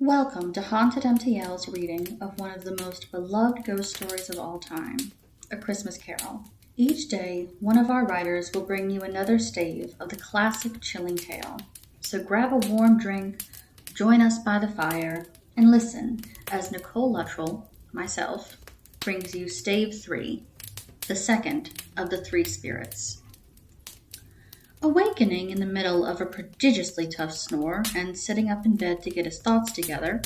Welcome to Haunted MTL's reading of one of the most beloved ghost stories of all time, A Christmas Carol. Each day, one of our writers will bring you another stave of the classic chilling tale. So grab a warm drink, join us by the fire, and listen as Nicole Luttrell, myself, brings you Stave 3, the second of the three spirits. Awakening in the middle of a prodigiously tough snore and sitting up in bed to get his thoughts together,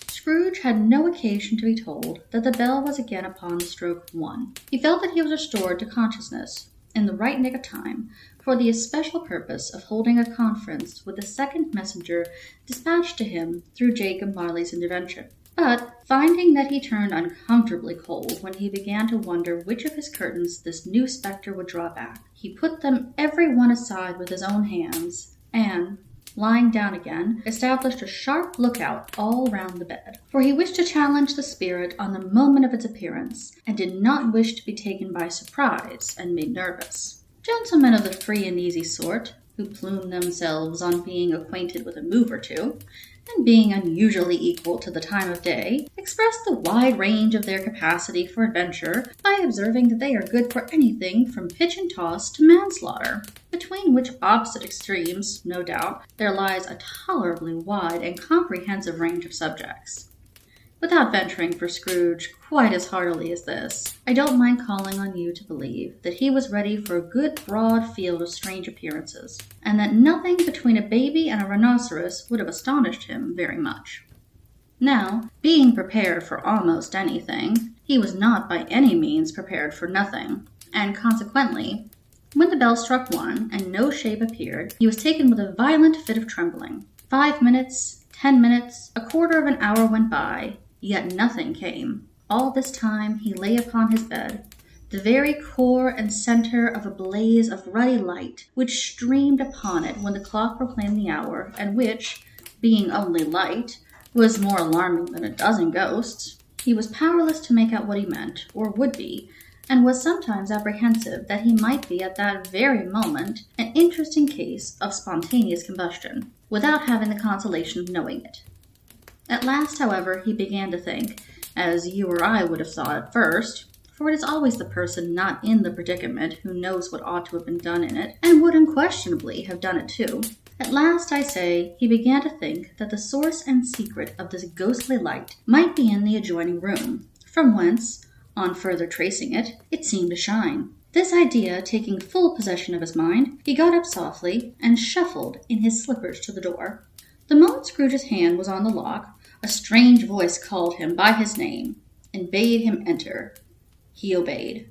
Scrooge had no occasion to be told that the bell was again upon the stroke of 1. He felt that he was restored to consciousness in the right nick of time for the especial purpose of holding a conference with the second messenger dispatched to him through Jacob Marley's intervention. But, finding that he turned uncomfortably cold when he began to wonder which of his curtains this new spectre would draw back, he put them every one aside with his own hands, and, lying down again, established a sharp lookout all round the bed. For he wished to challenge the spirit on the moment of its appearance, and did not wish to be taken by surprise and made nervous. Gentlemen of the free and easy sort, who plume themselves on being acquainted with a move or two, and being unusually equal to the time of day, express the wide range of their capacity for adventure by observing that they are good for anything from pitch and toss to manslaughter, between which opposite extremes, no doubt, there lies a tolerably wide and comprehensive range of subjects. Without venturing for Scrooge quite as heartily as this, I don't mind calling on you to believe that he was ready for a good broad field of strange appearances, and that nothing between a baby and a rhinoceros would have astonished him very much. Now, being prepared for almost anything, he was not by any means prepared for nothing, and consequently, when the bell struck 1 and no shape appeared, he was taken with a violent fit of trembling. 5 minutes, 10 minutes, a quarter of an hour went by, yet nothing came. All this time he lay upon his bed, the very core and center of a blaze of ruddy light, which streamed upon it when the clock proclaimed the hour, and which, being only light, was more alarming than a dozen ghosts. He was powerless to make out what he meant, or would be, and was sometimes apprehensive that he might be at that very moment an interesting case of spontaneous combustion, without having the consolation of knowing it. At last, however, he began to think, as you or I would have thought at first, for it is always the person not in the predicament who knows what ought to have been done in it, and would unquestionably have done it too. At last, I say, he began to think that the source and secret of this ghostly light might be in the adjoining room, from whence, on further tracing it, it seemed to shine. This idea taking full possession of his mind, he got up softly and shuffled in his slippers to the door. The moment Scrooge's hand was on the lock, a strange voice called him by his name and bade him enter. He obeyed.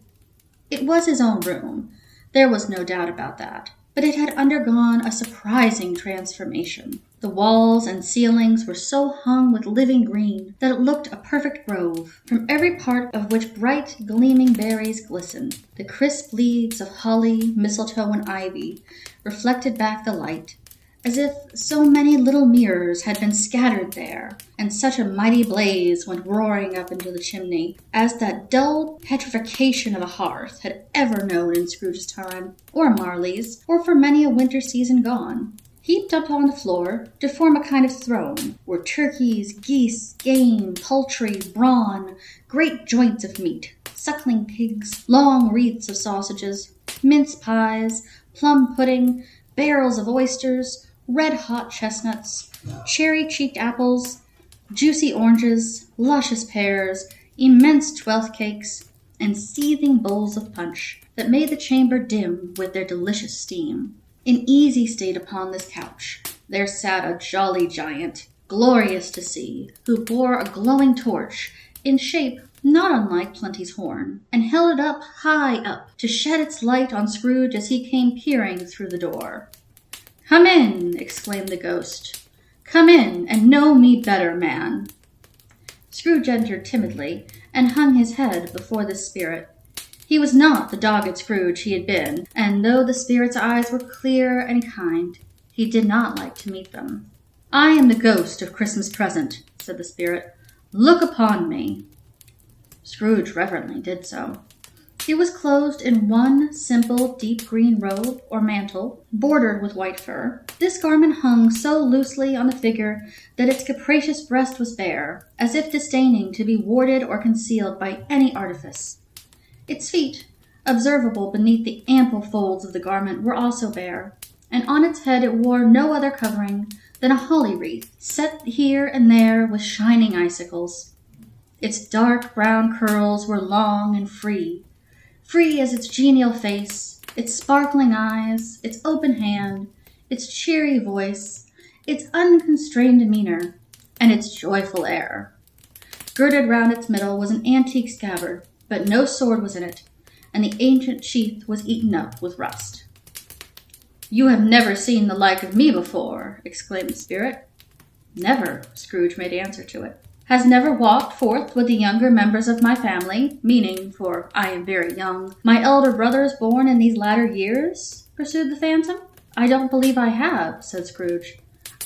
It was his own room. There was no doubt about that. But it had undergone a surprising transformation. The walls and ceilings were so hung with living green that it looked a perfect grove, from every part of which bright, gleaming berries glistened. The crisp leaves of holly, mistletoe, and ivy reflected back the light, as if so many little mirrors had been scattered there, and such a mighty blaze went roaring up into the chimney as that dull petrification of a hearth had ever known in Scrooge's time, or Marley's, or for many a winter season gone. Heaped up on the floor to form a kind of throne were turkeys, geese, game, poultry, brawn, great joints of meat, suckling pigs, long wreaths of sausages, mince pies, plum pudding, barrels of oysters, red-hot chestnuts, cherry-cheeked apples, juicy oranges, luscious pears, immense twelfth cakes, and seething bowls of punch that made the chamber dim with their delicious steam. In easy state upon this couch, there sat a jolly giant, glorious to see, who bore a glowing torch, in shape not unlike Plenty's horn, and held it up high up to shed its light on Scrooge as he came peering through the door. "Come in," exclaimed the ghost. "Come in, and know me better, man." Scrooge entered timidly, and hung his head before the spirit. He was not the dogged Scrooge he had been, and though the spirit's eyes were clear and kind, he did not like to meet them. "I am the ghost of Christmas present," said the spirit. "Look upon me." Scrooge reverently did so. It was clothed in one simple deep green robe or mantle, bordered with white fur. This garment hung so loosely on the figure that its capacious breast was bare, as if disdaining to be warded or concealed by any artifice. Its feet, observable beneath the ample folds of the garment, were also bare, and on its head it wore no other covering than a holly wreath, set here and there with shining icicles. Its dark brown curls were long and free as its genial face, its sparkling eyes, its open hand, its cheery voice, its unconstrained demeanor, and its joyful air. Girded round its middle was an antique scabbard, but no sword was in it, and the ancient sheath was eaten up with rust. "You have never seen the like of me before," exclaimed the spirit. "Never," Scrooge made answer to it. "Has never walked forth with the younger members of my family, meaning, for I am very young, my elder brothers born in these latter years?" pursued the phantom. "I don't believe I have," said Scrooge.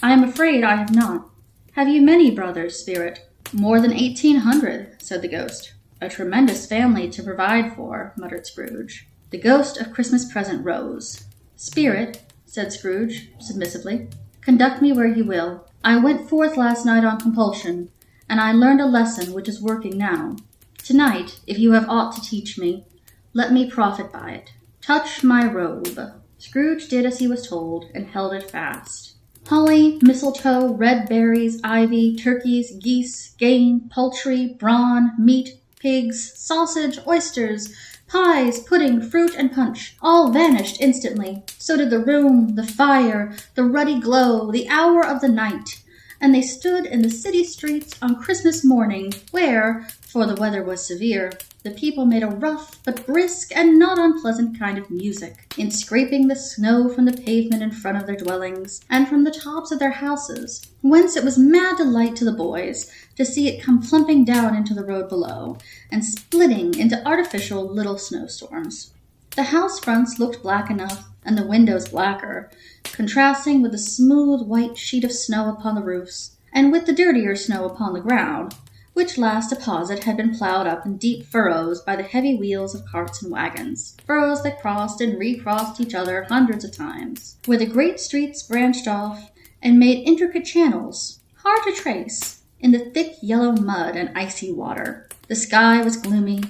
"I am afraid I have not. Have you many brothers, spirit?" "More than 1,800, said the ghost. "A tremendous family to provide for," muttered Scrooge. The ghost of Christmas Present rose. "Spirit," said Scrooge, submissively, "conduct me where you will. I went forth last night on compulsion, and I learned a lesson which is working now. Tonight, if you have aught to teach me, let me profit by it. Touch my robe." Scrooge did as he was told, and held it fast. Holly, mistletoe, red berries, ivy, turkeys, geese, game, poultry, brawn, meat, pigs, sausage, oysters, pies, pudding, fruit, and punch, all vanished instantly. So did the room, the fire, the ruddy glow, the hour of the night. And they stood in the city streets on Christmas morning, where, for the weather was severe, the people made a rough but brisk and not unpleasant kind of music, in scraping the snow from the pavement in front of their dwellings, and from the tops of their houses, whence it was mad delight to the boys to see it come plumping down into the road below, and splitting into artificial little snowstorms. The house fronts looked black enough, and the windows blacker, contrasting with the smooth white sheet of snow upon the roofs, and with the dirtier snow upon the ground, which last deposit had been ploughed up in deep furrows by the heavy wheels of carts and wagons, furrows that crossed and recrossed each other hundreds of times, where the great streets branched off and made intricate channels, hard to trace, in the thick yellow mud and icy water. The sky was gloomy,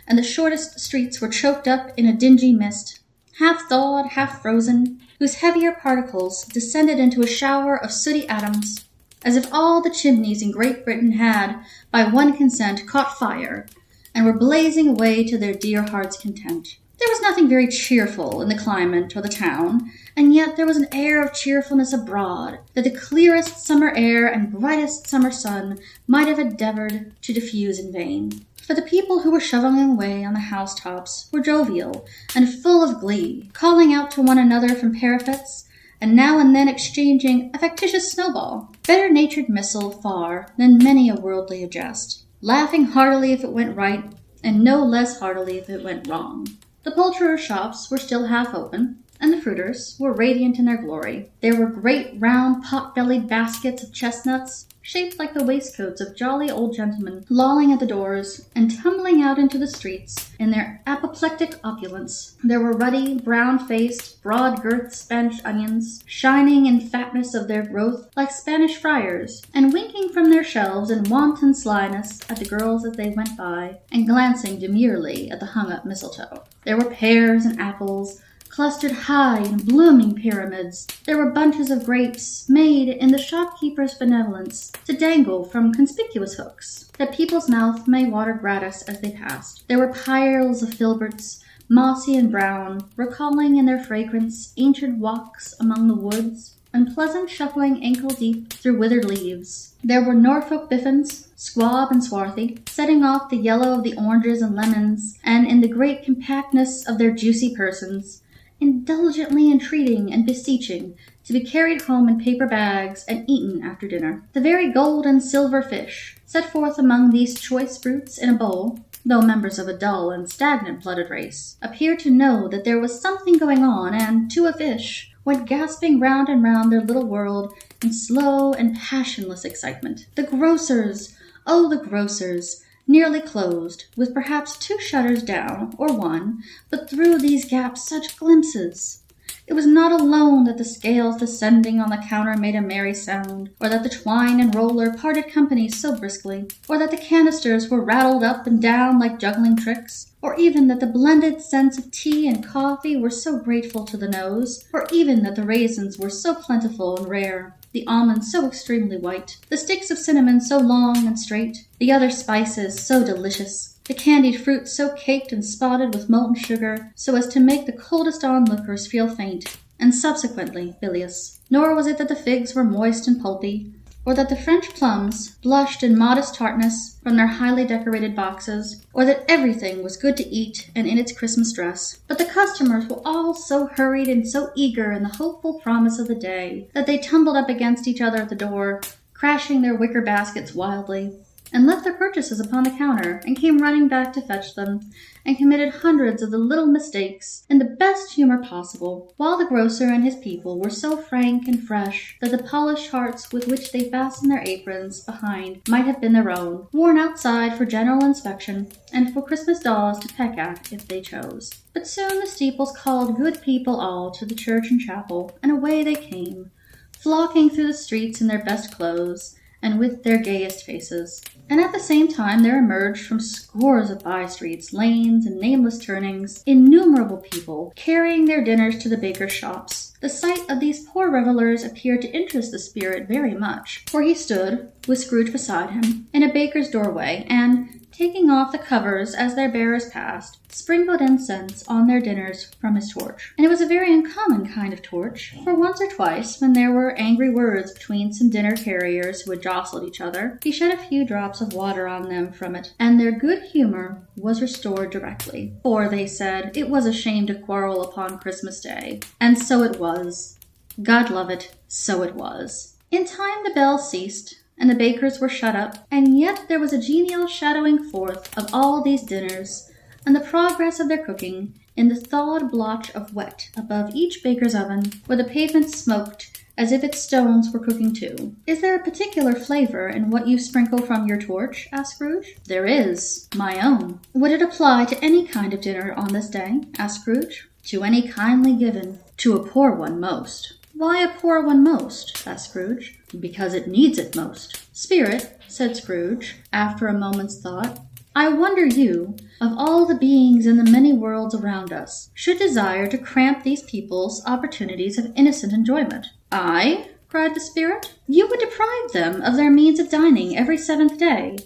and the shortest streets were choked up in a dingy mist, half thawed, half frozen, whose heavier particles descended into a shower of sooty atoms, as if all the chimneys in Great Britain had, by one consent, caught fire, and were blazing away to their dear hearts' content. There was nothing very cheerful in the climate or the town, and yet there was an air of cheerfulness abroad that the clearest summer air and brightest summer sun might have endeavored to diffuse in vain. For the people who were shoveling away on the housetops were jovial and full of glee, calling out to one another from parapets, and now and then exchanging a factitious snowball, better-natured missile far than many a worldly jest, laughing heartily if it went right, and no less heartily if it went wrong. The poulterers' shops were still half open, and the fruiters were radiant in their glory. There were great round pot-bellied baskets of chestnuts, shaped like the waistcoats of jolly old gentlemen, lolling at the doors and tumbling out into the streets in their apoplectic opulence. There were ruddy, brown-faced, broad-girthed Spanish onions, shining in fatness of their growth like Spanish friars, and winking from their shelves in wanton slyness at the girls as they went by, and glancing demurely at the hung-up mistletoe. There were pears and apples, clustered high in blooming pyramids. There were bunches of grapes, made in the shopkeeper's benevolence to dangle from conspicuous hooks, that people's mouth may water gratis as they passed. There were piles of filberts, mossy and brown, recalling in their fragrance ancient walks among the woods, and pleasant shuffling ankle-deep through withered leaves. There were Norfolk biffins, squab and swarthy, setting off the yellow of the oranges and lemons, and in the great compactness of their juicy persons, indulgently entreating and beseeching to be carried home in paper bags and eaten after dinner. The very gold and silver fish, set forth among these choice fruits in a bowl, though members of a dull and stagnant-blooded race, appeared to know that there was something going on, and, to a fish, went gasping round and round their little world in slow and passionless excitement. The grocers! Oh, the grocers! nearly closed, with perhaps 2 shutters down, or 1, but through these gaps such glimpses! It was not alone that the scales descending on the counter made a merry sound, or that the twine and roller parted company so briskly, or that the canisters were rattled up and down like juggling tricks, or even that the blended scents of tea and coffee were so grateful to the nose, or even that the raisins were so plentiful and rare, the almonds so extremely white, the sticks of cinnamon so long and straight, the other spices so delicious, the candied fruit so caked and spotted with molten sugar, so as to make the coldest onlookers feel faint, and subsequently bilious. Nor was it that the figs were moist and pulpy, or that the French plums blushed in modest tartness from their highly decorated boxes, or that everything was good to eat and in its Christmas dress. But the customers were all so hurried and so eager in the hopeful promise of the day that they tumbled up against each other at the door, crashing their wicker baskets wildly, and left their purchases upon the counter, and came running back to fetch them, and committed hundreds of the little mistakes in the best humor possible, while the grocer and his people were so frank and fresh that the polished hearts with which they fastened their aprons behind might have been their own, worn outside for general inspection, and for Christmas dolls to peck at if they chose. But soon the steeples called good people all to the church and chapel, and away they came, flocking through the streets in their best clothes, and with their gayest faces. And at the same time there emerged from scores of by-streets, lanes, and nameless turnings, innumerable people, carrying their dinners to the bakers' shops. The sight of these poor revelers appeared to interest the spirit very much, for he stood, with Scrooge beside him, in a baker's doorway, and, taking off the covers as their bearers passed, sprinkled incense on their dinners from his torch. And it was a very uncommon kind of torch, for once or twice, when there were angry words between some dinner carriers who had jostled each other, he shed a few drops of water on them from it, and their good humor was restored directly. For, they said, it was a shame to quarrel upon Christmas Day. And so it was. God love it, so it was. In time the bell ceased, and the bakers were shut up, and yet there was a genial shadowing forth of all these dinners, and the progress of their cooking, in the thawed blotch of wet above each baker's oven, where the pavement smoked as if its stones were cooking too. "Is there a particular flavor in what you sprinkle from your torch?" asked Scrooge. "There is. My own." "Would it apply to any kind of dinner on this day?" asked Scrooge. "To any kindly given. To a poor one most." "Why a poor one most?" asked Scrooge. "Because it needs it most." "Spirit," said Scrooge, after a moment's thought, "I wonder you, of all the beings in the many worlds around us, should desire to cramp these people's opportunities of innocent enjoyment." "I?" cried the spirit. "You would deprive them of their means of dining every 7th day,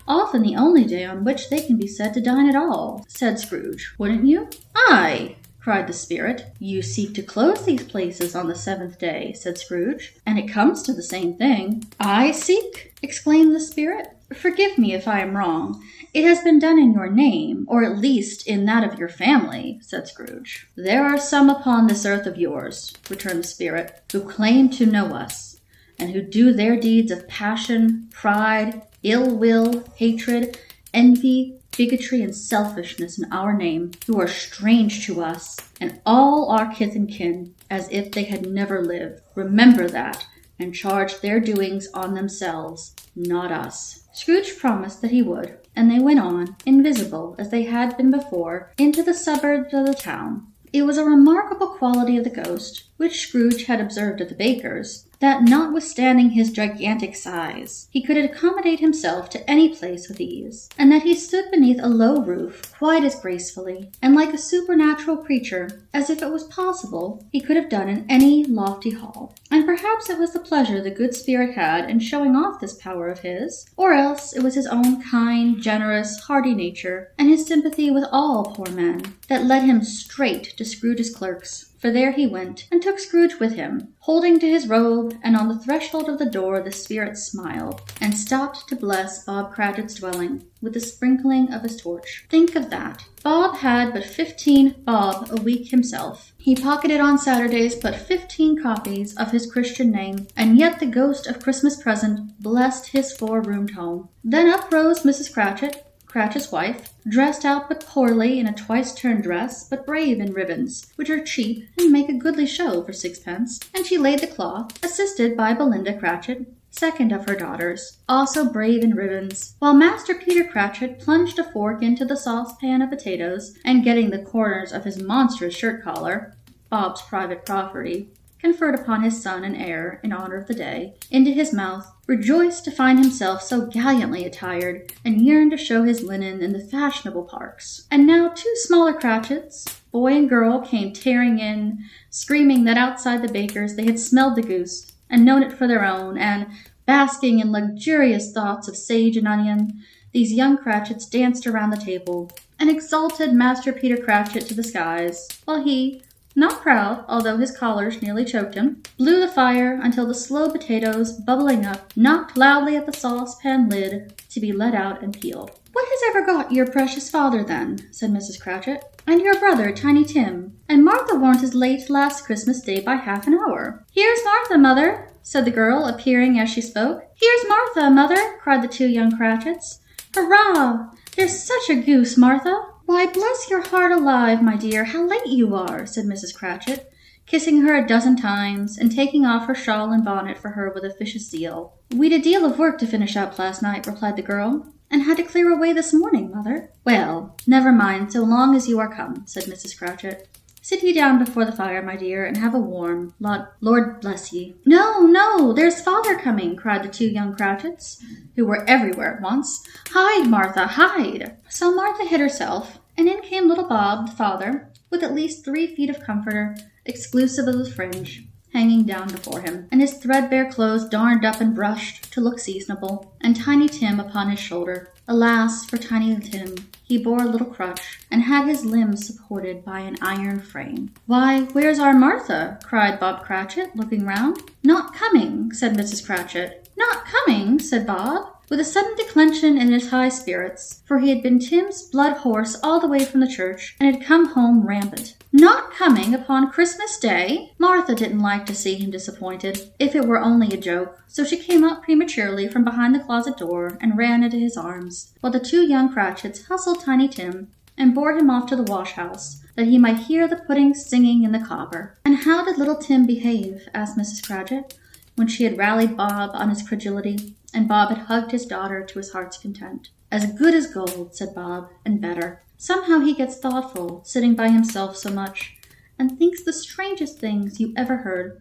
often the only day on which they can be said to dine at all," said Scrooge. "Wouldn't you?" "Aye!" cried the spirit. "You seek to close these places on the 7th day," said Scrooge, "and it comes to the same thing." "I seek?" exclaimed the spirit. "Forgive me if I am wrong. It has been done in your name, or at least in that of your family," said Scrooge. "There are some upon this earth of yours," returned the spirit, "who claim to know us, and who do their deeds of passion, pride, ill will, hatred, envy, bigotry, and selfishness in our name, who are strange to us and all our kith and kin, as if they had never lived. Remember that, and charge their doings on themselves, not us." Scrooge promised that he would, and they went on, invisible as they had been before, into the suburbs of the town. It was a remarkable quality of the ghost, which Scrooge had observed at the baker's, that notwithstanding his gigantic size, he could accommodate himself to any place with ease, and that he stood beneath a low roof quite as gracefully, and like a supernatural creature, as if it was possible he could have done in any lofty hall. And perhaps it was the pleasure the good spirit had in showing off this power of his, or else it was his own kind, generous, hearty nature, and his sympathy with all poor men, that led him straight to Scrooge's clerks. For there he went, and took Scrooge with him, holding to his robe, and on the threshold of the door the spirit smiled, and stopped to bless Bob Cratchit's dwelling with the sprinkling of his torch. Think of that. Bob had but 15 bob a week himself. He pocketed on Saturdays but 15 copies of his Christian name, and yet the ghost of Christmas present blessed his 4-roomed home. Then up rose Mrs. Cratchit, Cratchit's wife, dressed out but poorly in a twice-turned dress, but brave in ribbons, which are cheap and make a goodly show for 6pence, and she laid the cloth, assisted by Belinda Cratchit, second of her daughters, also brave in ribbons, while Master Peter Cratchit plunged a fork into the saucepan of potatoes, and getting the corners of his monstrous shirt collar, Bob's private property, conferred upon his son and heir in honor of the day, into his mouth, rejoiced to find himself so gallantly attired, and yearned to show his linen in the fashionable parks. And now 2 smaller Cratchits, boy and girl, came tearing in, screaming that outside the baker's they had smelled the goose, and known it for their own, and, basking in luxurious thoughts of sage and onion, these young Cratchits danced around the table, and exalted Master Peter Cratchit to the skies, while he, not proud, although his collars nearly choked him, blew the fire until the slow potatoes, bubbling up, knocked loudly at the saucepan lid to be let out and peeled. "What has ever got your precious father, then?" said Mrs. Cratchit. "And your brother, Tiny Tim? And Martha warn't as late last Christmas Day by half an hour." "Here's Martha, mother," said the girl, appearing as she spoke. "Here's Martha, mother," cried the 2 young Cratchits. "Hurrah! There's such a goose, Martha." "Why, bless your heart alive, my dear, how late you are," said Mrs. Cratchit, kissing her a dozen times, and taking off her shawl and bonnet for her with officious zeal. "We'd a deal of work to finish up last night," replied the girl, "and had to clear away this morning, mother." "Well, never mind, so long as you are come," said Mrs. Cratchit. "Sit ye down before the fire, my dear, and have a warm. Lord bless ye." "No, no, there's father coming," cried the 2 young Cratchits, who were everywhere at once. "Hide, Martha, hide." So Martha hid herself, and in came little Bob, the father, with at least 3 feet of comforter, exclusive of the fringe, hanging down before him, and his threadbare clothes darned up and brushed to look seasonable, and Tiny Tim upon his shoulder. Alas for Tiny Tim! He bore a little crutch, and had his limbs supported by an iron frame. "Why, where's our Martha?" cried Bob Cratchit, looking round. "Not coming," said Mrs. Cratchit. "Not coming," said Bob, with a sudden declension in his high spirits, for he had been Tim's blood horse all the way from the church, and had come home rampant. "Not coming upon Christmas Day?" Martha didn't like to see him disappointed, if it were only a joke, so she came up prematurely from behind the closet door and ran into his arms, while the 2 young Cratchits hustled Tiny Tim and bore him off to the wash-house, that he might hear the pudding singing in the copper. "And how did little Tim behave?" asked Mrs. Cratchit, when she had rallied Bob on his credulity, and Bob had hugged his daughter to his heart's content. "As good as gold," said Bob, "and better. Somehow he gets thoughtful, sitting by himself so much, and thinks the strangest things you ever heard.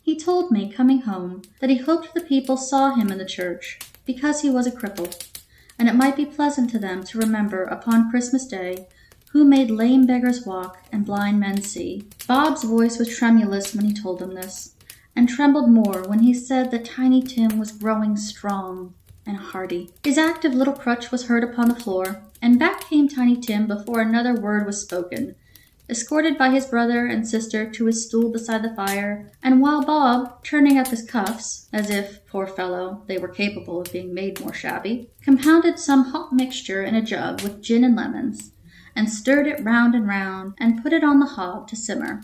He told me, coming home, that he hoped the people saw him in the church, because he was a cripple, and it might be pleasant to them to remember, upon Christmas Day, who made lame beggars walk and blind men see." Bob's voice was tremulous when he told them this, and trembled more when he said that Tiny Tim was growing strong and hearty. His active little crutch was heard upon the floor, and back came Tiny Tim before another word was spoken, escorted by his brother and sister to his stool beside the fire, and while Bob, turning up his cuffs, as if, poor fellow, they were capable of being made more shabby, compounded some hot mixture in a jug with gin and lemons, and stirred it round and put it on the hob to simmer.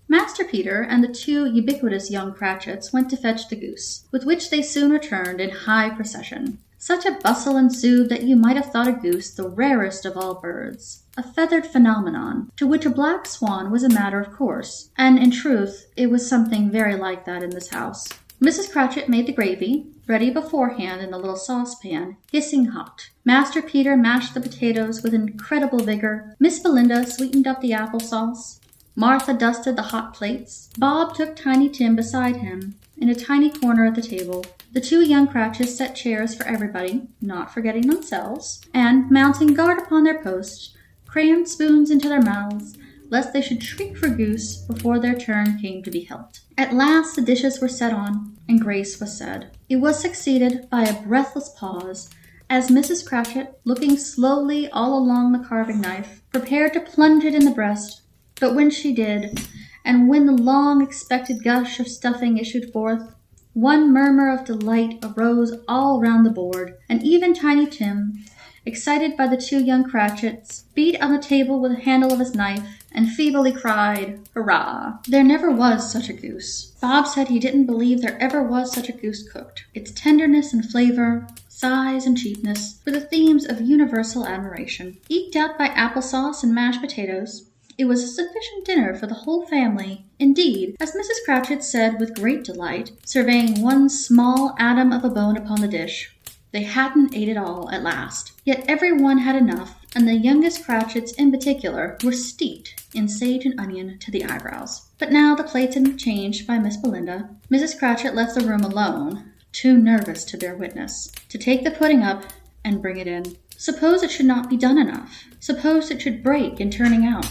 Master Peter and the 2 ubiquitous young Cratchits went to fetch the goose, with which they soon returned in high procession. Such a bustle ensued that you might have thought a goose the rarest of all birds, a feathered phenomenon, to which a black swan was a matter of course, and in truth it was something very like that in this house. Mrs. Cratchit made the gravy, ready beforehand in the little saucepan, hissing hot. Master Peter mashed the potatoes with incredible vigor. Miss Belinda sweetened up the apple sauce. Martha dusted the hot plates. Bob took Tiny Tim beside him in a tiny corner at the table. The 2 young Cratchits set chairs for everybody, not forgetting themselves, and, mounting guard upon their posts, crammed spoons into their mouths, lest they should shriek for goose before their turn came to be helped. At last the dishes were set on, and grace was said. It was succeeded by a breathless pause, as Mrs. Cratchit, looking slowly all along the carving knife, prepared to plunge it in the breast. But when she did, and when the long-expected gush of stuffing issued forth, one murmur of delight arose all round the board, and even Tiny Tim, excited by the 2 young Cratchits, beat on the table with the handle of his knife, and feebly cried, "Hurrah!" There never was such a goose. Bob said he didn't believe there ever was such a goose cooked. Its tenderness and flavor, size and cheapness, were the themes of universal admiration. Eked out by applesauce and mashed potatoes, It was a sufficient dinner for the whole family. Indeed, as Mrs. Cratchit said with great delight, surveying one small atom of a bone upon the dish, they hadn't ate it all at last. Yet every one had enough, and the youngest Cratchits in particular were steeped in sage and onion to the eyebrows. But now the plates had been changed by Miss Belinda. Mrs. Cratchit left the room alone, too nervous to bear witness, to take the pudding up and bring it in. Suppose it should not be done enough. Suppose it should break in turning out.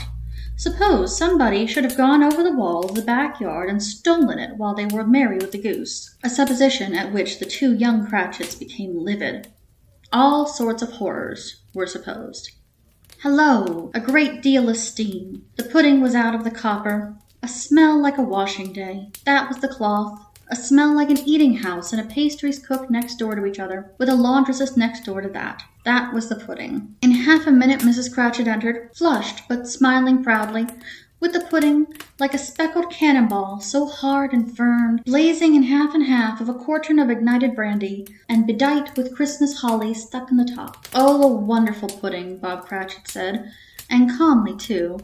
Suppose somebody should have gone over the wall of the backyard and stolen it while they were merry with the goose, a supposition at which the two young Cratchits became livid. All sorts of horrors were supposed. Hello! A great deal of steam. The pudding was out of the copper. A smell like a washing day. That was the cloth. A smell like an eating house and a pastry's cook next door to each other, with a laundress's next door to that. That was the pudding. In half a minute Mrs. Cratchit entered, flushed but smiling proudly, with the pudding like a speckled cannonball, so hard and firm, blazing in half of a quartern of ignited brandy, and bedight with Christmas holly stuck in the top. Oh, a wonderful pudding, Bob Cratchit said, and calmly too,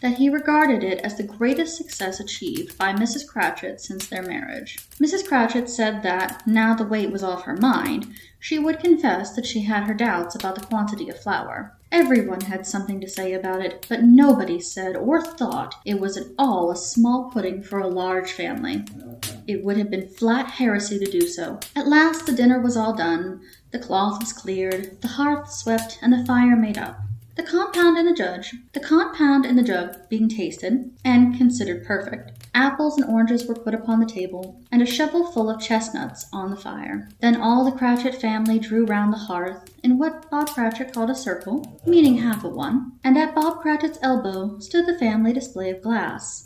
that he regarded it as the greatest success achieved by Mrs. Cratchit since their marriage. Mrs. Cratchit said that, now the weight was off her mind, she would confess that she had her doubts about the quantity of flour. Everyone had something to say about it, but nobody said or thought it was at all a small pudding for a large family. It would have been flat heresy to do so. At last the dinner was all done, the cloth was cleared, the hearth swept, and the fire made up. The compound in the jug being tasted and considered perfect, apples and oranges were put upon the table, and a shovel full of chestnuts on the fire. Then all the Cratchit family drew round the hearth in what Bob Cratchit called a circle, meaning half of one, and at Bob Cratchit's elbow stood the family display of glass.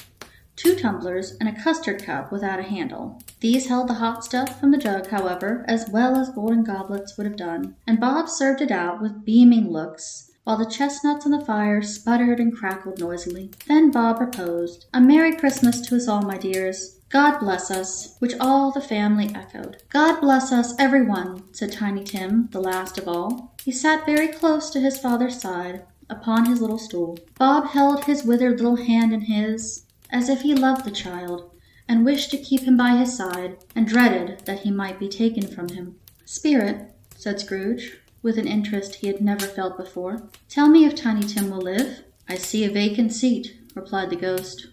2 tumblers and a custard cup without a handle. These held the hot stuff from the jug, however, as well as golden goblets would have done, and Bob served it out with beaming looks, while the chestnuts on the fire sputtered and crackled noisily. Then Bob proposed, "A Merry Christmas to us all, my dears. God bless us," which all the family echoed. "God bless us, every one," said Tiny Tim, the last of all. He sat very close to his father's side, upon his little stool. Bob held his withered little hand in his, as if he loved the child, and wished to keep him by his side, and dreaded that he might be taken from him. "Spirit," said Scrooge, with an interest he had never felt before, "tell me if Tiny Tim will live." "I see a vacant seat," replied the ghost,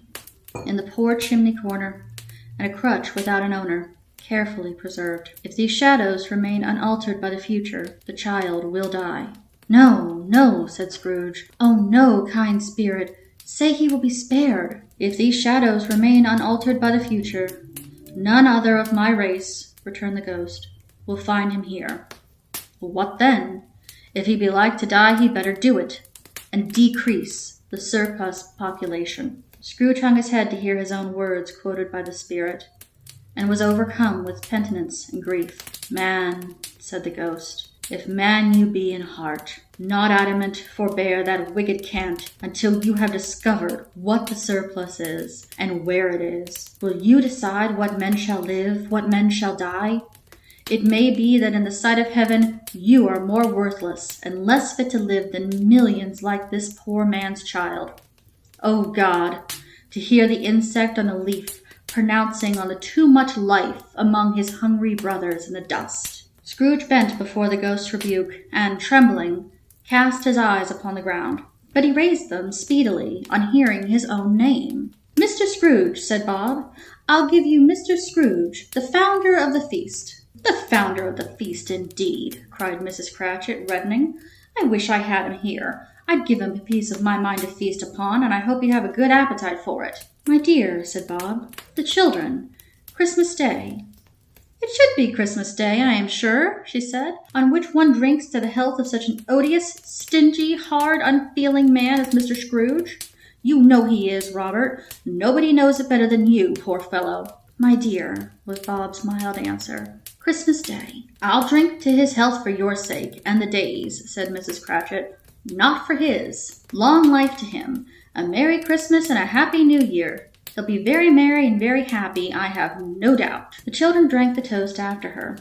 "in the poor chimney corner, and a crutch without an owner, carefully preserved. If these shadows remain unaltered by the future, the child will die." "No, no," said Scrooge. "Oh, no, kind spirit, say he will be spared." "If these shadows remain unaltered by the future, none other of my race," returned the ghost, "will find him here." "What then? If he be like to die, he better do it, and decrease the surplus population." Scrooge hung his head to hear his own words quoted by the spirit, and was overcome with penitence and grief. "Man," said the ghost, "if man you be in heart, not adamant, forbear that wicked cant until you have discovered what the surplus is, and where it is. Will you decide what men shall live, what men shall die? It may be that in the sight of heaven you are more worthless and less fit to live than millions like this poor man's child. O God, to hear the insect on a leaf pronouncing on the too much life among his hungry brothers in the dust." Scrooge bent before the ghost's rebuke, and, trembling, cast his eyes upon the ground. But he raised them speedily on hearing his own name. "Mr. Scrooge," said Bob, "I'll give you Mr. Scrooge, the founder of the feast." "The founder of the feast, indeed!" cried Mrs. Cratchit, reddening. "I wish I had him here. I'd give him a piece of my mind to feast upon, and I hope he'd have a good appetite for it." "My dear," said Bob, "the children. Christmas Day." "It should be Christmas Day, I am sure," she said, "on which one drinks to the health of such an odious, stingy, hard, unfeeling man as Mr. Scrooge. You know he is, Robert. Nobody knows it better than you, poor fellow." "My dear," was Bob's mild answer, "Christmas Day." "I'll drink to his health for your sake, and the day's," said Mrs. Cratchit. "Not for his. Long life to him. A Merry Christmas and a Happy New Year. He'll be very merry and very happy, I have no doubt." The children drank the toast after her.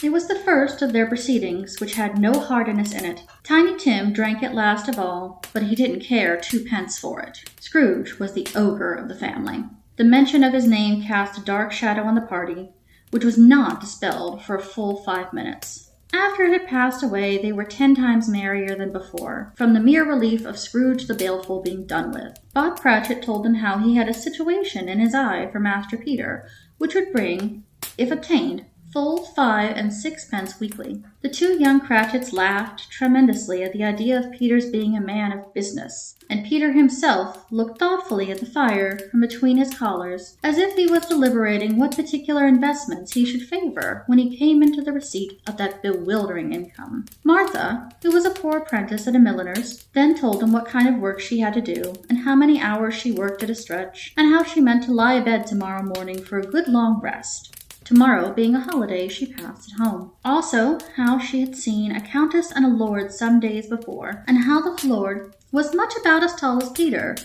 It was the first of their proceedings which had no heartiness in it. Tiny Tim drank it last of all, but he didn't care twopence for it. Scrooge was the ogre of the family. The mention of his name cast a dark shadow on the party, which was not dispelled for a full 5 minutes. After it had passed away, they were 10 times merrier than before, from the mere relief of Scrooge the Baleful being done with. Bob Cratchit told them how he had a situation in his eye for Master Peter, which would bring, if obtained, full 5 and 6 pence weekly. The 2 young Cratchits laughed tremendously at the idea of Peter's being a man of business, and Peter himself looked thoughtfully at the fire from between his collars, as if he was deliberating what particular investments he should favor when he came into the receipt of that bewildering income. Martha, who was a poor apprentice at a milliner's, then told him what kind of work she had to do, and how many hours she worked at a stretch, and how she meant to lie abed tomorrow morning for a good long rest. Tomorrow, being a holiday, she passed at home. Also, how she had seen a countess and a lord some days before, and how the lord was much about as tall as Peter,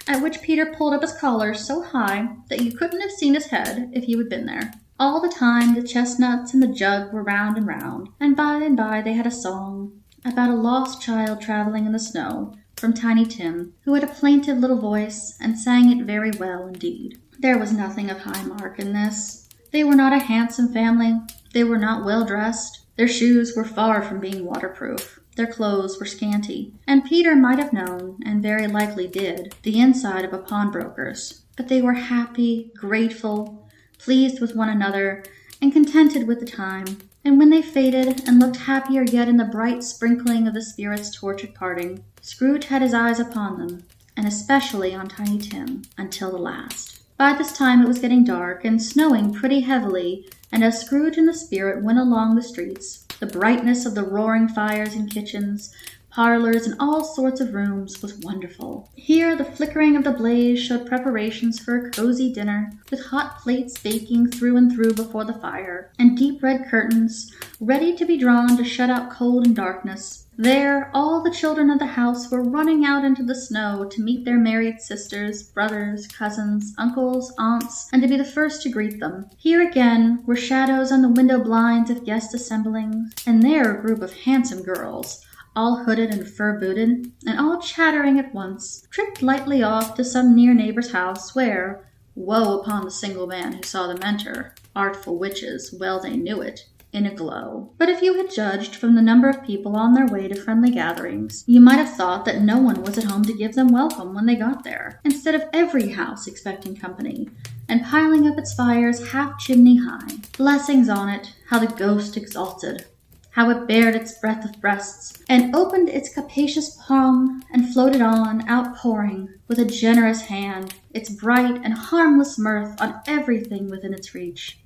at which Peter pulled up his collar so high that you couldn't have seen his head if you had been there. All the time the chestnuts and the jug were round and by they had a song about a lost child traveling in the snow from Tiny Tim, who had a plaintive little voice and sang it very well indeed. There was nothing of high mark in this. They were not a handsome family. They were not well dressed. Their shoes were far from being waterproof. Their clothes were scanty, and Peter might have known, and very likely did, the inside of a pawnbroker's. But they were happy, grateful, pleased with one another, and contented with the time. And when they faded, and looked happier yet in the bright sprinkling of the spirit's torch at parting, Scrooge had his eyes upon them, and especially on Tiny Tim, until the last. By this time it was getting dark, and snowing pretty heavily, and as Scrooge and the spirit went along the streets, the brightness of the roaring fires in kitchens, parlors, and all sorts of rooms was wonderful. Here the flickering of the blaze showed preparations for a cozy dinner, with hot plates baking through and through before the fire, and deep red curtains, ready to be drawn to shut out cold and darkness. There, all the children of the house were running out into the snow to meet their married sisters, brothers, cousins, uncles, aunts, and to be the first to greet them. Here again were shadows on the window blinds of guest assemblings, and there a group of handsome girls, all hooded and fur-booted, and all chattering at once, tripped lightly off to some near neighbor's house, where, woe upon the single man who saw them enter, artful witches, well they knew it, in a glow. But if you had judged from the number of people on their way to friendly gatherings, you might have thought that no one was at home to give them welcome when they got there, instead of every house expecting company, and piling up its fires half chimney high. Blessings on it, how the ghost exalted, how it bared its breadth of breasts, and opened its capacious palm, and floated on, outpouring, with a generous hand, its bright and harmless mirth on everything within its reach.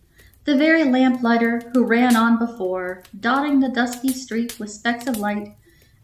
The very lamplighter who ran on before, dotting the dusky street with specks of light,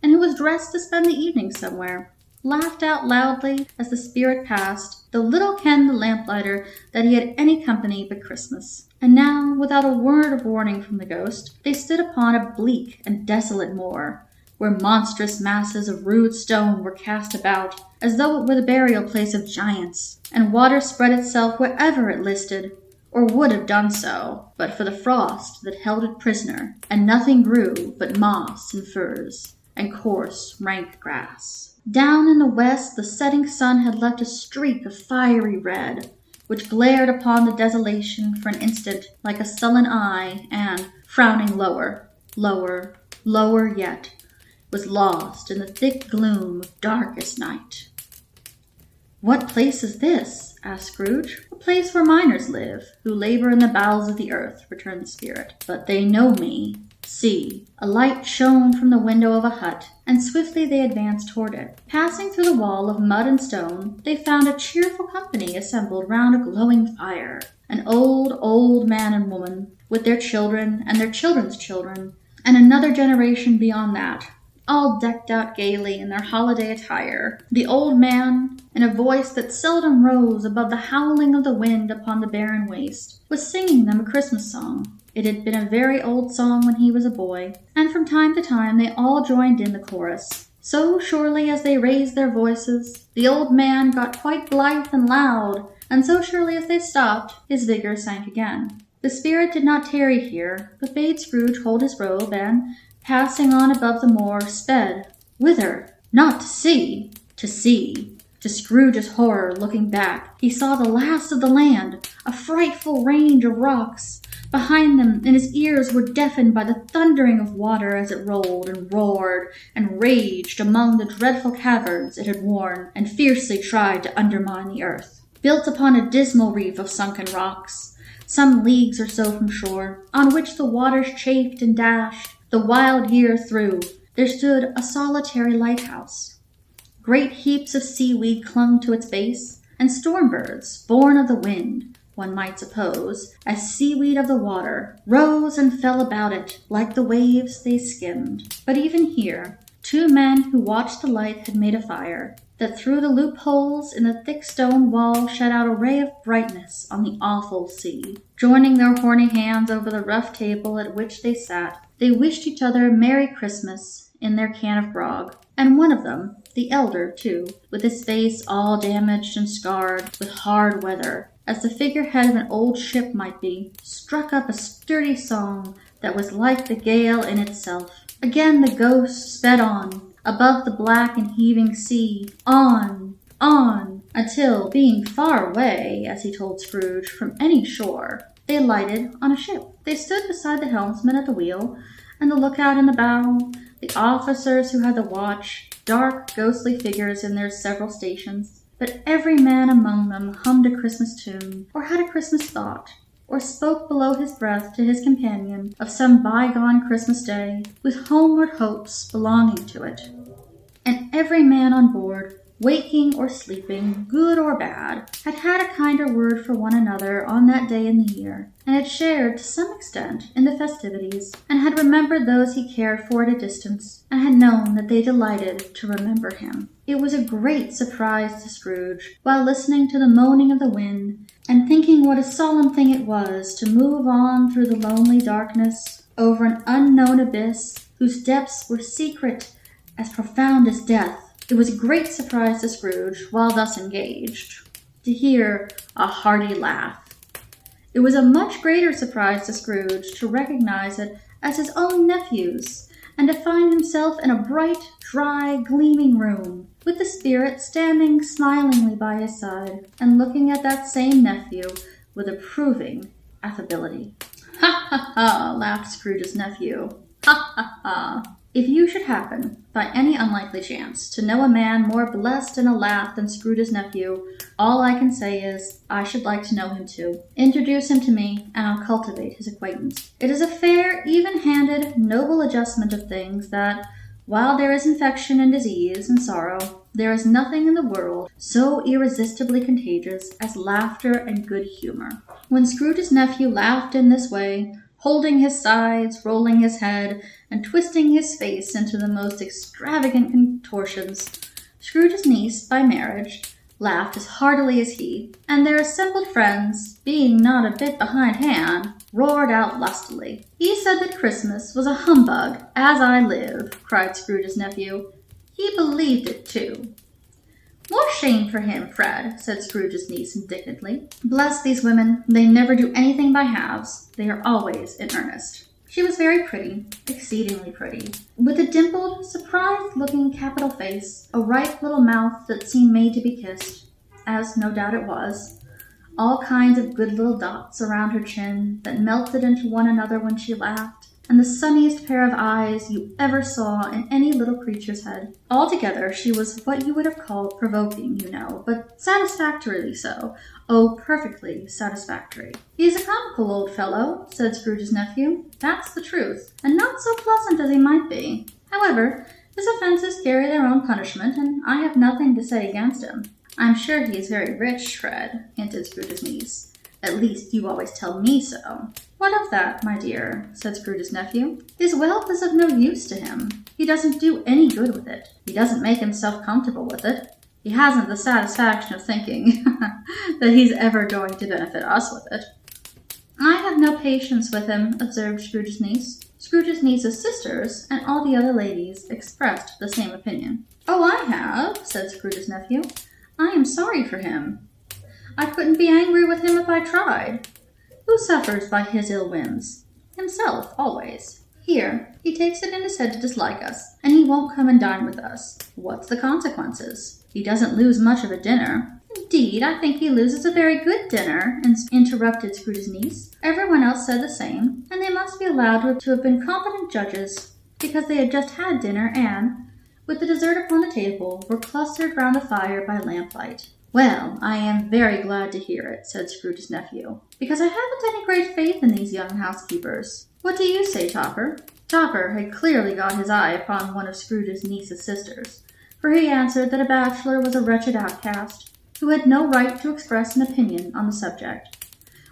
and who was dressed to spend the evening somewhere, laughed out loudly as the spirit passed, though little kenned the lamplighter that he had any company but Christmas. And now, without a word of warning from the ghost, they stood upon a bleak and desolate moor, where monstrous masses of rude stone were cast about, as though it were the burial place of giants, and water spread itself wherever it listed, or would have done so, but for the frost that held it prisoner, and nothing grew but moss and furze, and coarse, rank grass. Down in the west the setting sun had left a streak of fiery red, which glared upon the desolation for an instant like a sullen eye, and, frowning lower, yet, was lost in the thick gloom of darkest night. "What place is this?" asked Scrooge. "A place where miners live, who labor in the bowels of the earth," returned the spirit. "But they know me. See." A light shone from the window of a hut, and swiftly they advanced toward it. Passing through the wall of mud and stone, they found a cheerful company assembled round a glowing fire. An old man and woman, with their children and their children's children, and another generation beyond that, all decked out gaily in their holiday attire. The old man, in a voice that seldom rose above the howling of the wind upon the barren waste, was singing them a Christmas song. It had been a very old song when he was a boy, and from time to time they all joined in the chorus. So surely as they raised their voices, the old man got quite blithe and loud, and so surely as they stopped, his vigor sank again. The spirit did not tarry here, but bade Scrooge hold his robe, and, passing on above the moor, sped. Whither? Not to sea! To sea! To Scrooge's horror, looking back, he saw the last of the land, a frightful range of rocks. Behind them, and his ears were deafened by the thundering of water as it rolled and roared and raged among the dreadful caverns it had worn and fiercely tried to undermine the earth. Built upon a dismal reef of sunken rocks, some leagues or so from shore, on which the waters chafed and dashed the wild year through, there stood a solitary lighthouse. Great heaps of seaweed clung to its base, and storm-birds, born of the wind, one might suppose, as seaweed of the water, rose and fell about it, like the waves they skimmed. But even here, 2 men who watched the light had made a fire, that through the loopholes in the thick stone wall shed out a ray of brightness on the awful sea. Joining their horny hands over the rough table at which they sat, they wished each other Merry Christmas in their can of grog, and one of them, the elder, too, with his face all damaged and scarred with hard weather, as the figurehead of an old ship might be, struck up a sturdy song that was like the gale in itself. Again the ghost sped on, above the black and heaving sea, on, until, being far away, as he told Scrooge, from any shore, they lighted on a ship. They stood beside the helmsman at the wheel, and the lookout in the bow, the officers who had the watch, dark, ghostly figures in their several stations. But every man among them hummed a Christmas tune, or had a Christmas thought, or spoke below his breath to his companion of some bygone Christmas day, with homeward hopes belonging to it. And every man on board, waking or sleeping, good or bad, had had a kinder word for one another on that day in the year, and had shared to some extent in the festivities, and had remembered those he cared for at a distance, and had known that they delighted to remember him. It was a great surprise to Scrooge, while listening to the moaning of the wind, and thinking what a solemn thing it was to move on through the lonely darkness, over an unknown abyss, whose depths were secret, as profound as death. It was a great surprise to Scrooge, while thus engaged, to hear a hearty laugh. It was a much greater surprise to Scrooge to recognize it as his own nephew's, and to find himself in a bright, dry, gleaming room, with the spirit standing smilingly by his side, and looking at that same nephew with approving affability. "Ha, ha, ha!" laughed Scrooge's nephew. "Ha, ha, ha! If you should happen, by any unlikely chance, to know a man more blessed in a laugh than Scrooge's nephew, all I can say is, I should like to know him too. Introduce him to me, and I'll cultivate his acquaintance. It is a fair, even-handed, noble adjustment of things that, while there is infection and disease and sorrow, there is nothing in the world so irresistibly contagious as laughter and good humor." When Scrooge's nephew laughed in this way, holding his sides, rolling his head, and twisting his face into the most extravagant contortions, Scrooge's niece, by marriage, laughed as heartily as he, and their assembled friends, being not a bit behindhand, roared out lustily. "He said that Christmas was a humbug, as I live," cried Scrooge's nephew. "He believed it, too." "More shame for him, Fred," said Scrooge's niece indignantly. "Bless these women, they never do anything by halves. They are always in earnest." She was very pretty, exceedingly pretty, with a dimpled, surprised-looking capital face, a ripe little mouth that seemed made to be kissed, as no doubt it was, all kinds of good little dots around her chin that melted into one another when she laughed, and the sunniest pair of eyes you ever saw in any little creature's head. Altogether, she was what you would have called provoking, you know, but satisfactorily so. Oh, perfectly satisfactory. "He's a comical old fellow," said Scrooge's nephew. "That's the truth, and not so pleasant as he might be. However, his offences carry their own punishment, and I have nothing to say against him." "I'm sure he is very rich, Fred," hinted Scrooge's niece. "At least you always tell me so." "What of that, my dear?" said Scrooge's nephew. "His wealth is of no use to him. He doesn't do any good with it. He doesn't make himself comfortable with it. He hasn't the satisfaction of thinking that he's ever going to benefit us with it." "I have no patience with him," observed Scrooge's niece. Scrooge's niece's sisters and all the other ladies expressed the same opinion. "Oh, I have," said Scrooge's nephew. "I am sorry for him. I couldn't be angry with him if I tried. Who suffers by his ill whims? Himself, always. Here, he takes it in his head to dislike us, and he won't come and dine with us. What's the consequences? He doesn't lose much of a dinner. Indeed, I think he loses a very good dinner, interrupted Scrooge's niece. Everyone else said the same, and they must be allowed to have been competent judges, because they had just had dinner and, with the dessert upon the table, were clustered round the fire by lamplight. Well, I am very glad to hear it, said Scrooge's nephew, because I haven't any great faith in these young housekeepers. What do you say, Topper? Topper had clearly got his eye upon one of Scrooge's niece's sisters, for he answered that a bachelor was a wretched outcast, who had no right to express an opinion on the subject.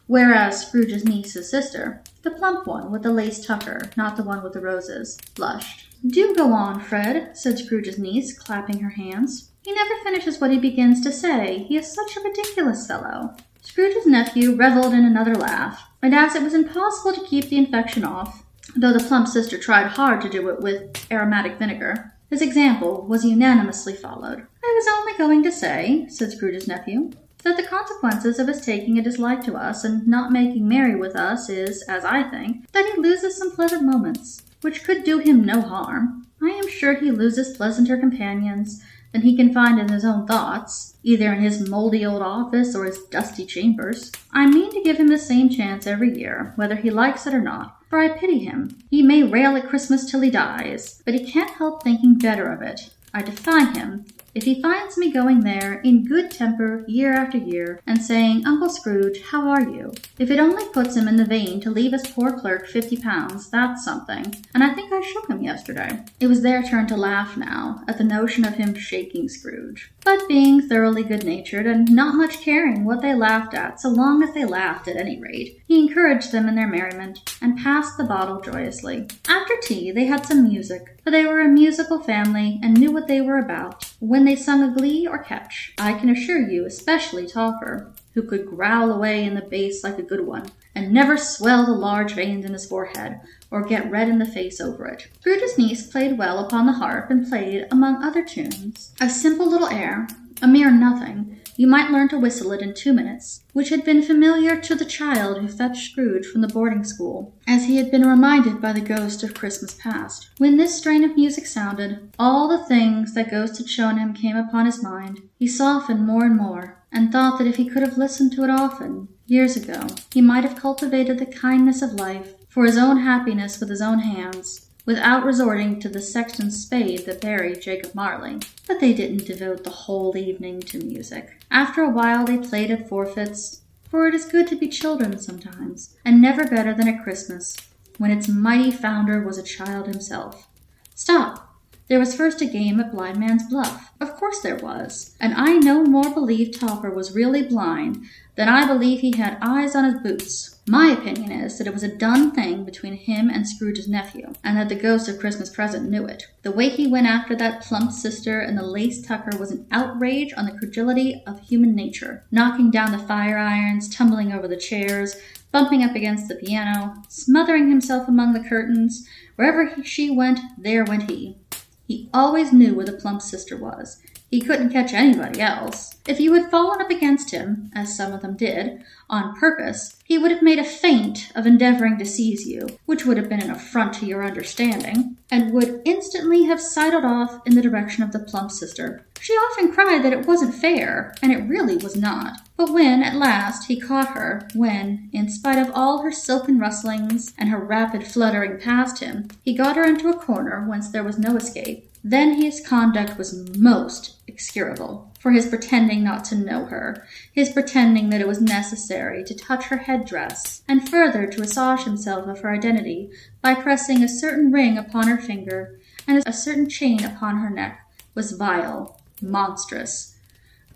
Whereas Scrooge's niece's sister, the plump one with the lace tucker, not the one with the roses, blushed. Do go on, Fred, said Scrooge's niece, clapping her hands. He never finishes what he begins to say. He is such a ridiculous fellow. Scrooge's nephew revelled in another laugh, and as it was impossible to keep the infection off, though the plump sister tried hard to do it with aromatic vinegar, his example was unanimously followed. I was only going to say, said Scrooge's nephew, that the consequences of his taking a dislike to us and not making merry with us is, as I think, that he loses some pleasant moments, which could do him no harm. I am sure he loses pleasanter companions than he can find in his own thoughts, either in his mouldy old office or his dusty chambers. I mean to give him the same chance every year, whether he likes it or not, for I pity him. He may rail at Christmas till he dies, but he can't help thinking better of it. I defy him, if he finds me going there in good temper year after year and saying, Uncle Scrooge, how are you? If it only puts him in the vein to leave his poor clerk £50, that's something, and I think I shook him yesterday. It was their turn to laugh now, at the notion of him shaking Scrooge. But being thoroughly good-natured and not much caring what they laughed at so long as they laughed at any rate, he encouraged them in their merriment, and passed the bottle joyously. After tea they had some music, for they were a musical family and knew what they were about when they sung a glee or catch. I can assure you, especially Topper, who could growl away in the bass like a good one, and never swell the large veins in his forehead, or get red in the face over it. Scrooge's niece played well upon the harp, and played, among other tunes, a simple little air, a mere nothing, you might learn to whistle it in 2 minutes, which had been familiar to the child who fetched Scrooge from the boarding school, as he had been reminded by the ghost of Christmas past. When this strain of music sounded, all the things that ghost had shown him came upon his mind. He softened more and more, and thought that if he could have listened to it often, years ago, he might have cultivated the kindness of life for his own happiness with his own hands, without resorting to the sexton's spade that buried Jacob Marley. But they didn't devote the whole evening to music. After a while they played at forfeits, for it is good to be children sometimes, and never better than at Christmas, when its mighty founder was a child himself. Stop! There was first a game at Blind Man's Bluff. Of course there was, and I no more believe Topper was really blind than I believe he had eyes on his boots. My opinion is that it was a done thing between him and Scrooge's nephew, and that the ghost of Christmas Present knew it. The way he went after that plump sister and the lace tucker was an outrage on the credulity of human nature, knocking down the fire irons, tumbling over the chairs, bumping up against the piano, smothering himself among the curtains. Wherever she went, there went he. He always knew where the plump sister was. He couldn't catch anybody else. If you had fallen up against him, as some of them did, on purpose, he would have made a feint of endeavoring to seize you, which would have been an affront to your understanding, and would instantly have sidled off in the direction of the plump sister. She often cried that it wasn't fair, and it really was not. But when, at last, he caught her, when, in spite of all her silken rustlings and her rapid fluttering past him, he got her into a corner whence there was no escape, then his conduct was most execrable, for his pretending not to know her, his pretending that it was necessary to touch her headdress, and further to assuage himself of her identity by pressing a certain ring upon her finger and a certain chain upon her neck, was vile, monstrous.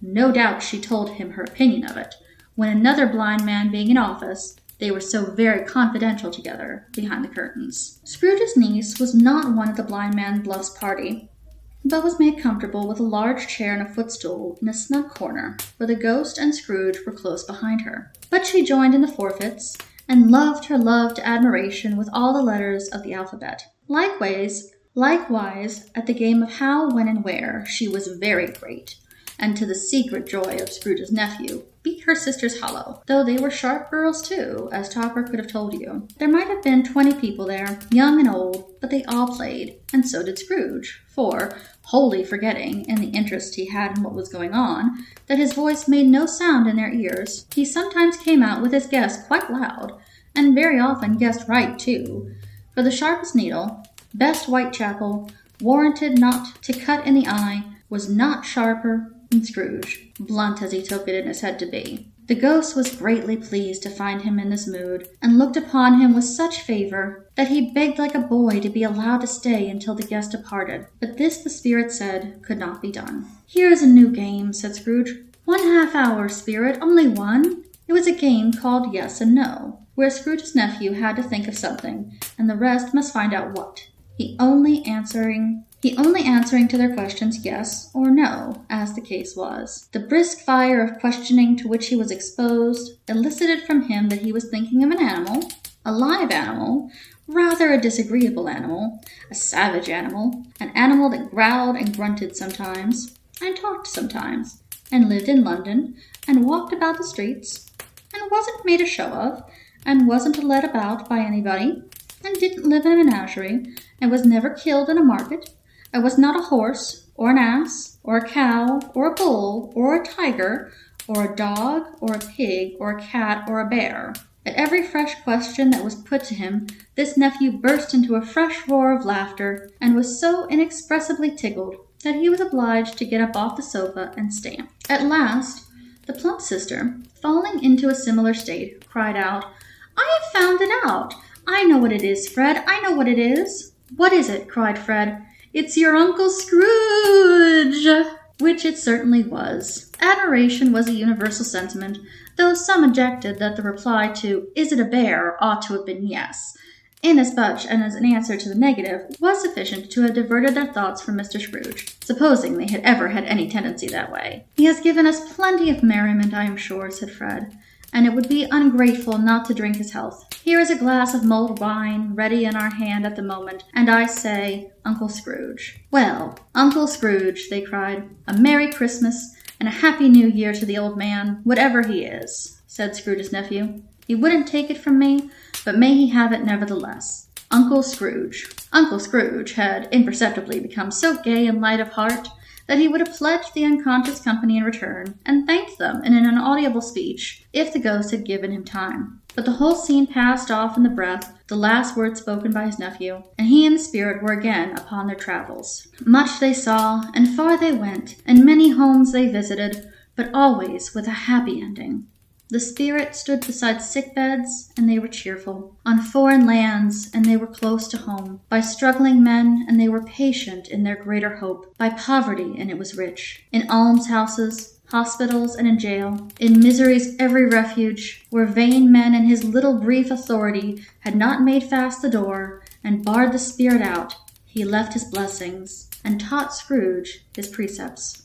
No doubt she told him her opinion of it, when another blind man being in office, they were so very confidential together behind the curtains. Scrooge's niece was not one of the Blind Man Bluff's party, but was made comfortable with a large chair and a footstool in a snug corner, where the ghost and Scrooge were close behind her. But she joined in the forfeits, and loved her love to admiration with all the letters of the alphabet. Likewise, at the game of how, when, and where, she was very great. and to the secret joy of Scrooge's nephew, beat her sisters hollow, though they were sharp girls too, as Topper could have told you. There might have been 20 people there, young and old, but they all played, and so did Scrooge, for, wholly forgetting, in the interest he had in what was going on, that his voice made no sound in their ears, he sometimes came out with his guess quite loud, and very often guessed right too, for the sharpest needle, best Whitechapel, warranted not to cut in the eye, was not sharper than Scrooge, blunt as he took it in his head to be. The ghost was greatly pleased to find him in this mood, and looked upon him with such favor that he begged like a boy to be allowed to stay until the guest departed. But this the spirit said could not be done. "Here is a new game," said Scrooge. "1/2 hour, spirit, only one." It was a game called Yes and No, where Scrooge's nephew had to think of something, and the rest must find out what. He only answering to their questions yes or no, as the case was. The brisk fire of questioning to which he was exposed elicited from him that he was thinking of an animal, a live animal, rather a disagreeable animal, a savage animal, an animal that growled and grunted sometimes, and talked sometimes, and lived in London, and walked about the streets, and wasn't made a show of, and wasn't led about by anybody, and didn't live in a menagerie, and was never killed in a market, and was not a horse, or an ass, or a cow, or a bull, or a tiger, or a dog, or a pig, or a cat, or a bear. At every fresh question that was put to him, this nephew burst into a fresh roar of laughter, and was so inexpressibly tickled that he was obliged to get up off the sofa and stamp. At last, the plump sister, falling into a similar state, cried out, "I have found it out! I know what it is, Fred, I know what it is." "What is it?" cried Fred. "It's your Uncle Scrooge!" Which it certainly was. Admiration was a universal sentiment, though some objected that the reply to "Is it a bear?" ought to have been yes, inasmuch and as an answer to the negative was sufficient to have diverted their thoughts from Mr. Scrooge, supposing they had ever had any tendency that way. "He has given us plenty of merriment, I am sure," said Fred, "and it would be ungrateful not to drink his health. Here is a glass of mulled wine ready in our hand at the moment, and I say, Uncle Scrooge." "Well, Uncle Scrooge," they cried, "a Merry Christmas and a Happy New Year to the old man, whatever he is," said Scrooge's nephew. "He wouldn't take it from me, but may he have it nevertheless. Uncle Scrooge." Uncle Scrooge had imperceptibly become so gay and light of heart that he would have pledged the unconscious company in return, and thanked them in an inaudible speech, if the ghost had given him time. But the whole scene passed off in the breath, the last words spoken by his nephew, and he and the spirit were again upon their travels. Much they saw, and far they went, and many homes they visited, but always with a happy ending. The spirit stood beside sick beds, and they were cheerful. On foreign lands, and they were close to home. By struggling men, and they were patient in their greater hope. By poverty, and it was rich. In almshouses, hospitals, and in jail, in misery's every refuge, where vain men in his little brief authority had not made fast the door, and barred the spirit out, he left his blessings, and taught Scrooge his precepts.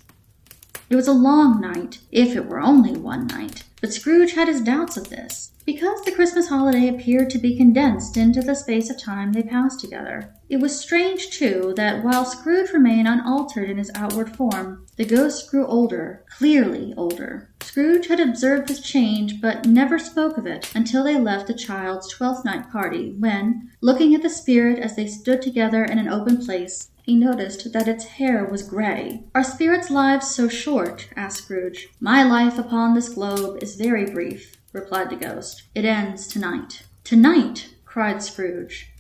It was a long night, if it were only one night, but Scrooge had his doubts of this, because the Christmas holiday appeared to be condensed into the space of time they passed together. It was strange, too, that while Scrooge remained unaltered in his outward form, the ghost grew older, clearly older. Scrooge had observed this change, but never spoke of it until they left the child's 12th night party, when, looking at the spirit as they stood together in an open place, he noticed that its hair was gray. "Are spirits' lives so short?" asked Scrooge. "My life upon this globe is very brief," replied the ghost. "It ends tonight." "Tonight!" cried Scrooge.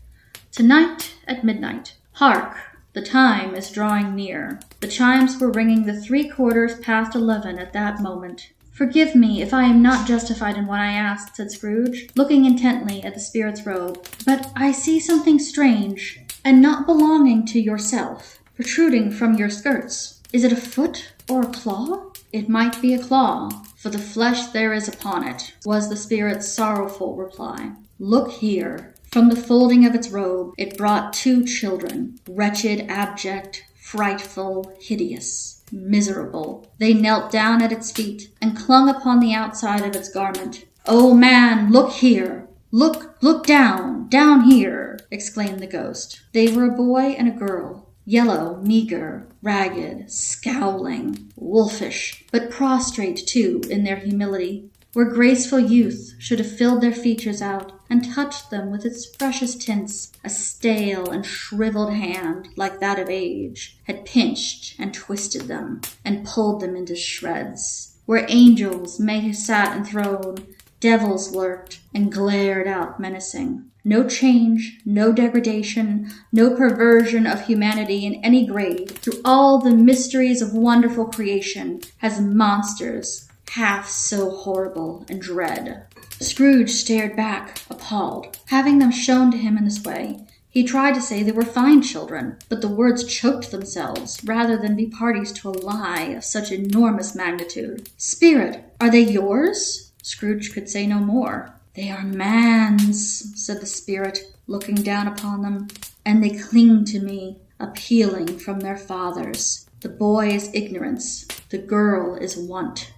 "Tonight at midnight. Hark! The time is drawing near." The chimes were ringing the 11:75 at that moment. "Forgive me if I am not justified in what I asked," said Scrooge, looking intently at the spirit's robe, "but I see something strange, and not belonging to yourself, protruding from your skirts. Is it a foot or a claw?" "It might be a claw, for the flesh there is upon it," was the spirit's sorrowful reply. "Look here." From the folding of its robe, it brought 2 children, wretched, abject, frightful, hideous, miserable. They knelt down at its feet, and clung upon the outside of its garment. "Oh, man, look here! Look down here!" exclaimed the ghost. They were a boy and a girl. Yellow, meager, ragged, scowling, wolfish, but prostrate too in their humility, where graceful youth should have filled their features out and touched them with its freshest tints, a stale and shriveled hand, like that of age, had pinched and twisted them and pulled them into shreds. Where angels may have sat enthroned, devils lurked and glared out menacing. No change, no degradation, no perversion of humanity in any grade. Through all the mysteries of wonderful creation has monsters half so horrible and dread. Scrooge stared back, appalled. Having them shown to him in this way, he tried to say they were fine children, but the words choked themselves rather than be parties to a lie of such enormous magnitude. "Spirit, are they yours?" Scrooge could say no more. "They are man's," said the spirit, looking down upon them, "and they cling to me, appealing from their fathers. The boy is ignorance, the girl is want.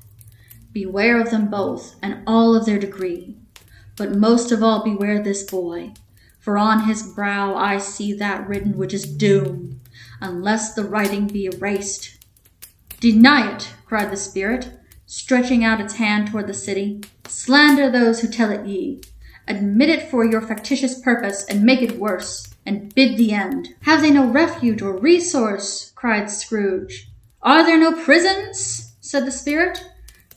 Beware of them both, and all of their degree. But most of all beware this boy, for on his brow I see that written which is doom, unless the writing be erased." "Deny it," cried the spirit, stretching out its hand toward the city. "Slander those who tell it ye. Admit it for your factitious purpose, and make it worse, and bid the end." "Have they no refuge or resource?" cried Scrooge. "Are there no prisons?" said the spirit,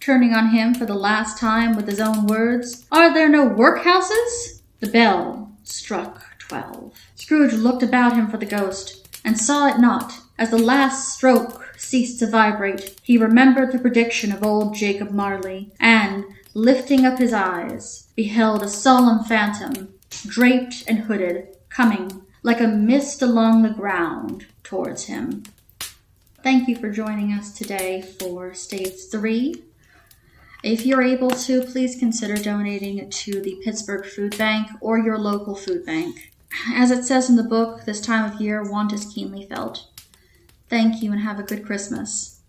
turning on him for the last time with his own words. "Are there no workhouses?" The bell struck 12. Scrooge looked about him for the ghost, and saw it not. As the last stroke ceased to vibrate, he remembered the prediction of old Jacob Marley, and, lifting up his eyes, beheld a solemn phantom, draped and hooded, coming like a mist along the ground towards him. Thank you for joining us today for Stave 3. If you're able to, please consider donating to the Pittsburgh Food Bank or your local food bank. As it says in the book, this time of year, want is keenly felt. Thank you and have a good Christmas.